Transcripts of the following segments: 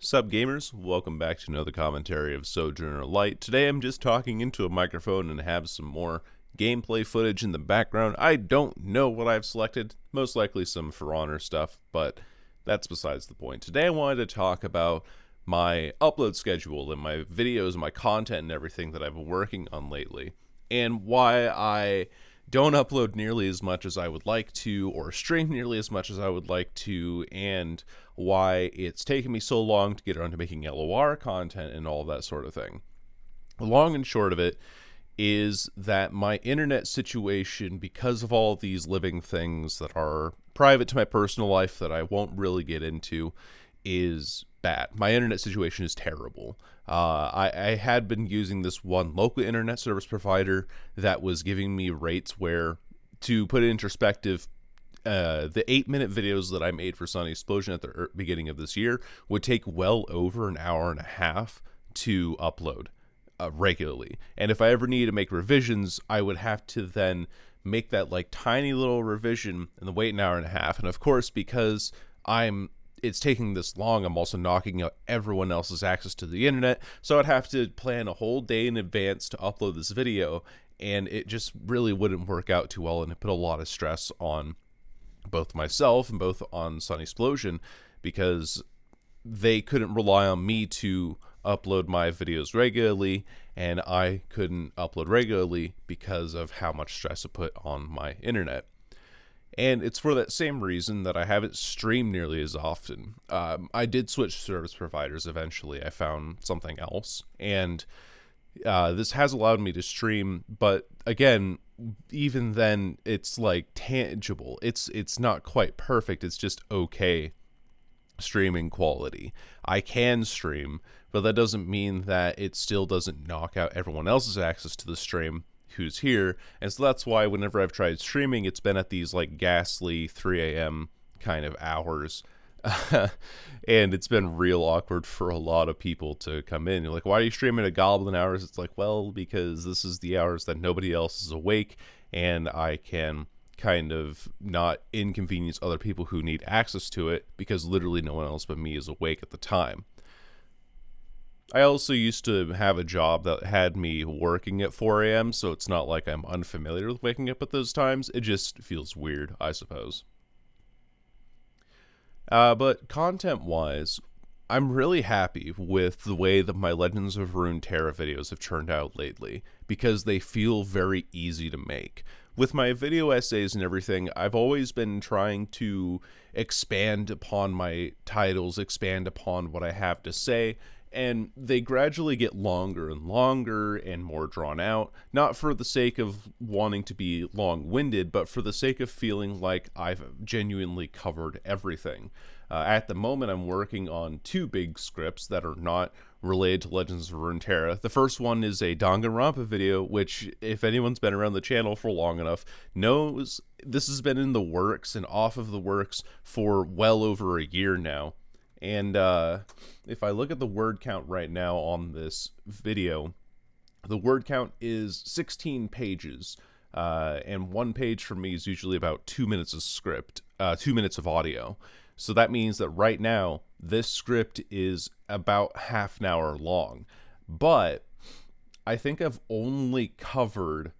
Sup gamers, welcome back to another commentary of SojournerLITE. Today I'm just talking into a microphone and have some more gameplay footage in the background. I don't know what I've selected, most likely some For Honor stuff, but that's besides the point. Today I wanted to talk about my upload schedule and my videos and my content and everything that I've been working on lately, and why I don't upload nearly as much as I would like to, or stream nearly as much as I would like to, and why it's taken me so long to get around to making LOR content and all that sort of thing. The long and short of it is that my internet situation, because of all these living things that are private to my personal life that I won't really get into, is bad. My internet situation is terrible. I had been using this one local internet service provider that was giving me rates where, to put it in perspective, the 8-minute videos that I made for Sunny Explosion at the beginning of this year would take well over an hour and a half to upload regularly. And if I ever needed to make revisions, I would have to then make that like tiny little revision and then wait an hour and a half. And of course, because it's taking this long, I'm also knocking out everyone else's access to the internet, so I'd have to plan a whole day in advance to upload this video, and it just really wouldn't work out too well, and it put a lot of stress on both myself and both on Sunny Explosion, because they couldn't rely on me to upload my videos regularly, and I couldn't upload regularly because of how much stress it put on my internet. And it's for that same reason that I haven't streamed nearly as often. I did switch service providers eventually. I found something else. And this has allowed me to stream. But again, even then, it's like tangible. It's not quite perfect. It's just okay streaming quality. I can stream, but that doesn't mean that it still doesn't knock out everyone else's access to the stream who's here. And so that's why whenever I've tried streaming, it's been at these like ghastly 3 a.m. kind of hours. And it's been real awkward for a lot of people to come in. You're like, why are you streaming at goblin hours? It's like, well, because this is the hours that nobody else is awake, and I can kind of not inconvenience other people who need access to it, because literally no one else but me is awake at the time. I also used to have a job that had me working at 4 a.m., so it's not like I'm unfamiliar with waking up at those times. It just feels weird, I suppose. But content-wise, I'm really happy with the way that my Legends of Runeterra videos have turned out lately, because they feel very easy to make. With my video essays and everything, I've always been trying to expand upon my titles, expand upon what I have to say, and they gradually get longer and longer and more drawn out, not for the sake of wanting to be long-winded, but for the sake of feeling like I've genuinely covered everything. At the moment, I'm working on 2 big scripts that are not related to Legends of Runeterra. The first one is a Danganronpa video, which, if anyone's been around the channel for long enough, knows this has been in the works and off of the works for well over a year now. And if I look at the word count right now on this video, the word count is 16 pages. And 1 page for me is usually about 2 minutes of script, 2 minutes of audio. So that means that right now, this script is about half an hour long. But I think I've only covered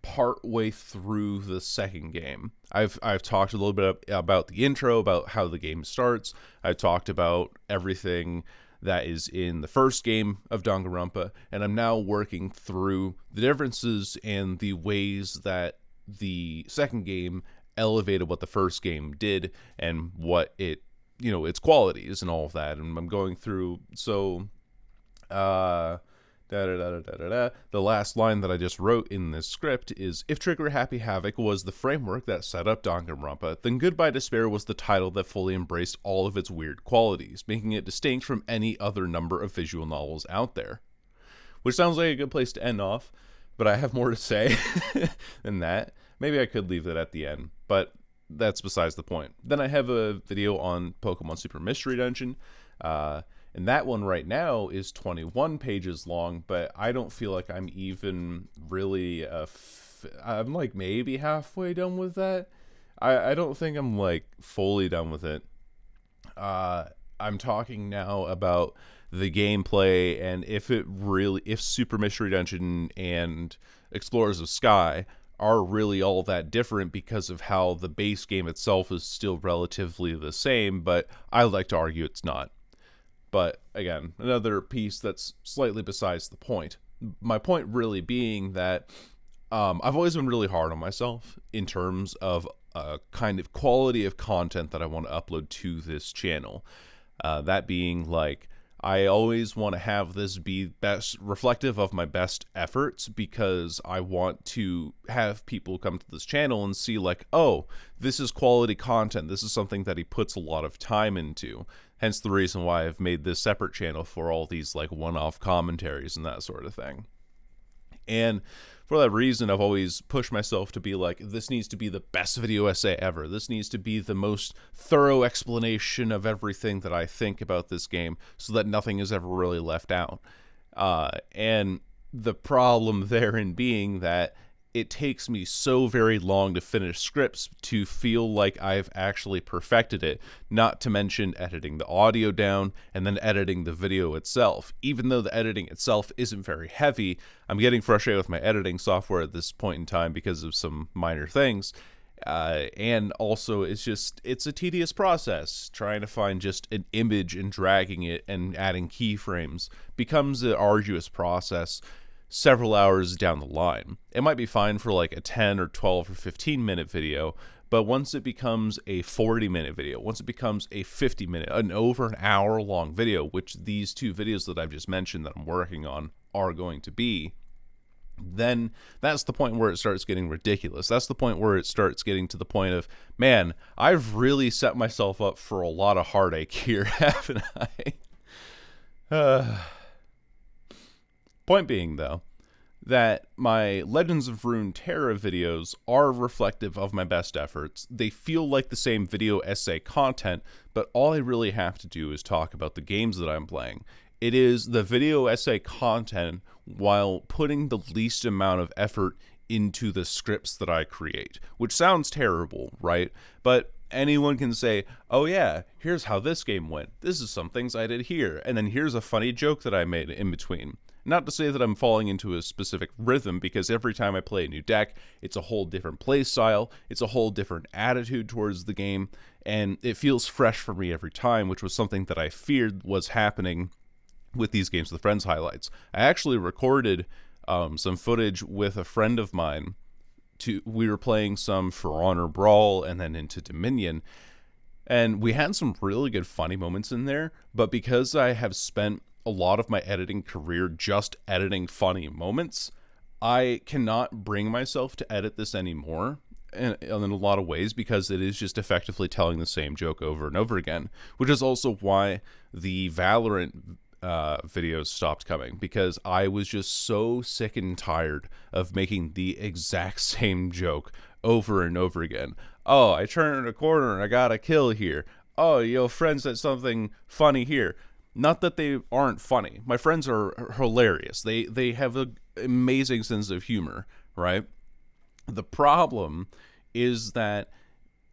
partway through the second game. I've talked a little bit about the intro, about how the game starts. I've talked about everything that is in the first game of Danganronpa, and I'm now working through the differences and the ways that the second game elevated what the first game did and what it, its qualities and all of that. And I'm going through, so the last line that I just wrote in this script is, if Trigger Happy Havoc was the framework that set up Danganronpa, then Goodbye Despair was the title that fully embraced all of its weird qualities, making it distinct from any other number of visual novels out there. Which sounds like a good place to end off, but I have more to say than that. Maybe I could leave it at the end, but that's besides the point. Then I have a video on Pokemon Super Mystery Dungeon, and that one right now is 21 pages long, but I don't feel like I'm even really, I'm like maybe halfway done with that. I don't think I'm like fully done with it. I'm talking now about the gameplay, and if Super Mystery Dungeon and Explorers of Sky are really all that different because of how the base game itself is still relatively the same, but I like to argue it's not. But again, another piece that's slightly besides the point. My point really being that I've always been really hard on myself in terms of kind of quality of content that I want to upload to this channel. That being like, I always want to have this be best reflective of my best efforts, because I want to have people come to this channel and see like, oh, this is quality content. This is something that he puts a lot of time into. Hence the reason why I've made this separate channel for all these like one-off commentaries and that sort of thing. And for that reason, I've always pushed myself to be like, this needs to be the best video essay ever. This needs to be the most thorough explanation of everything that I think about this game, so that nothing is ever really left out. And the problem therein being that it takes me so very long to finish scripts to feel like I've actually perfected it, not to mention editing the audio down and then editing the video itself. Even though the editing itself isn't very heavy, I'm getting frustrated with my editing software at this point in time because of some minor things. And also it's a tedious process. Trying to find just an image and dragging it and adding keyframes becomes an arduous process several hours down the line. It might be fine for like a 10 or 12 or 15 minute video, but once it becomes a 40-minute video, once it becomes a 50-minute, an over an hour long video, which these two videos that I've just mentioned that I'm working on are going to be, then that's the point where it starts getting ridiculous. That's the point where it starts getting to the point of, man, I've really set myself up for a lot of heartache here, haven't I? Point being, though, that my Legends of Runeterra videos are reflective of my best efforts. They feel like the same video essay content, but all I really have to do is talk about the games that I'm playing. It is the video essay content while putting the least amount of effort into the scripts that I create, which sounds terrible, right? But anyone can say, oh yeah, here's how this game went. This is some things I did here, and then here's a funny joke that I made in between. Not to say that I'm falling into a specific rhythm, because every time I play a new deck, it's a whole different play style, it's a whole different attitude towards the game, and it feels fresh for me every time, which was something that I feared was happening with these Games with Friends highlights. I actually recorded some footage with a friend of mine. We were playing some For Honor Brawl and then into Dominion, and we had some really good funny moments in there, but because I have spent a lot of my editing career just editing funny moments, I cannot bring myself to edit this anymore in a lot of ways, because it is just effectively telling the same joke over and over again, which is also why the Valorant videos stopped coming, because I was just so sick and tired of making the exact same joke over and over again. Oh, I turned a corner and I got a kill here. Oh, your friend said something funny here. Not that they aren't funny. My friends are hilarious. They have an amazing sense of humor, right? The problem is that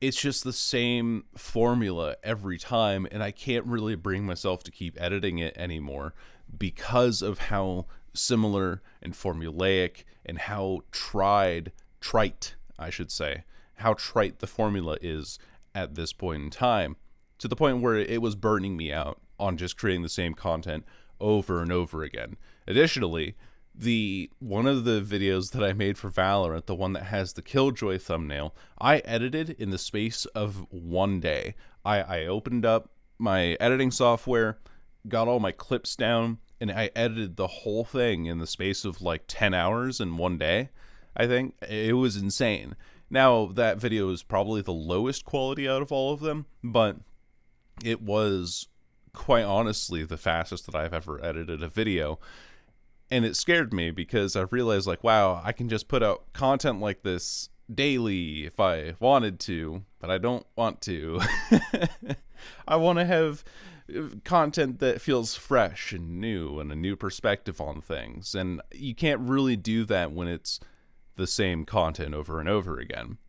it's just the same formula every time, and I can't really bring myself to keep editing it anymore because of how similar and formulaic and how trite, I should say, how trite the formula is at this point in time, to the point where it was burning me out on just creating the same content over and over again. Additionally, one of the videos that I made for Valorant, the one that has the Killjoy thumbnail, I edited in the space of one day. I opened up my editing software, got all my clips down, and I edited the whole thing in the space of like 10 hours in one day. I think it was insane. Now, that video is probably the lowest quality out of all of them, but it was quite honestly the fastest that I've ever edited a video. And it scared me because I realized, like, wow, I can just put out content like this daily if I wanted to, but I don't want to. I want to have content that feels fresh and new and a new perspective on things. And you can't really do that when it's the same content over and over again.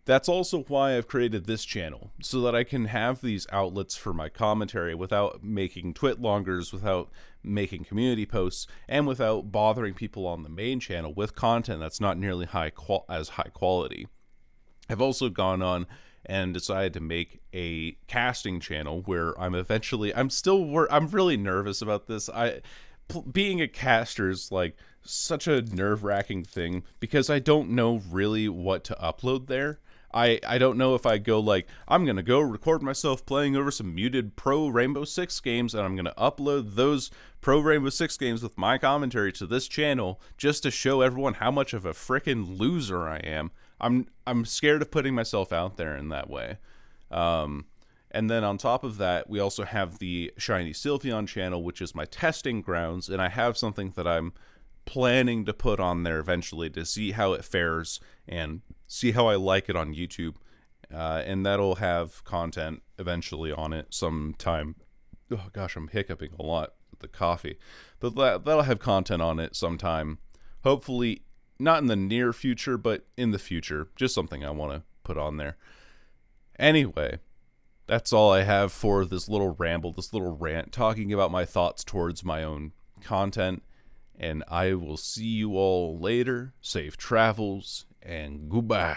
That's also why I've created this channel, so that I can have these outlets for my commentary without making twitlongers, without making community posts, and without bothering people on the main channel with content that's not nearly as high quality. I've also gone on and decided to make a casting channel where I'm really nervous about this. Being a caster is like such a nerve-wracking thing because I don't know really what to upload there. I don't know if I go like, I'm going to go record myself playing over some muted pro Rainbow Six games, and I'm going to upload those pro Rainbow Six games with my commentary to this channel just to show everyone how much of a frickin' loser I am. I'm scared of putting myself out there in that way. And then on top of that, we also have the Shiny Sylveon channel, which is my testing grounds, and I have something that I'm planning to put on there eventually to see how it fares and see how I like it on YouTube. And that'll have content eventually on it sometime. Oh gosh, I'm hiccuping a lot with the coffee. But that'll have content on it sometime. Hopefully not in the near future, but in the future. Just something I want to put on there. Anyway, that's all I have for this little ramble, this little rant, talking about my thoughts towards my own content. And I will see you all later. Safe travels and goodbye.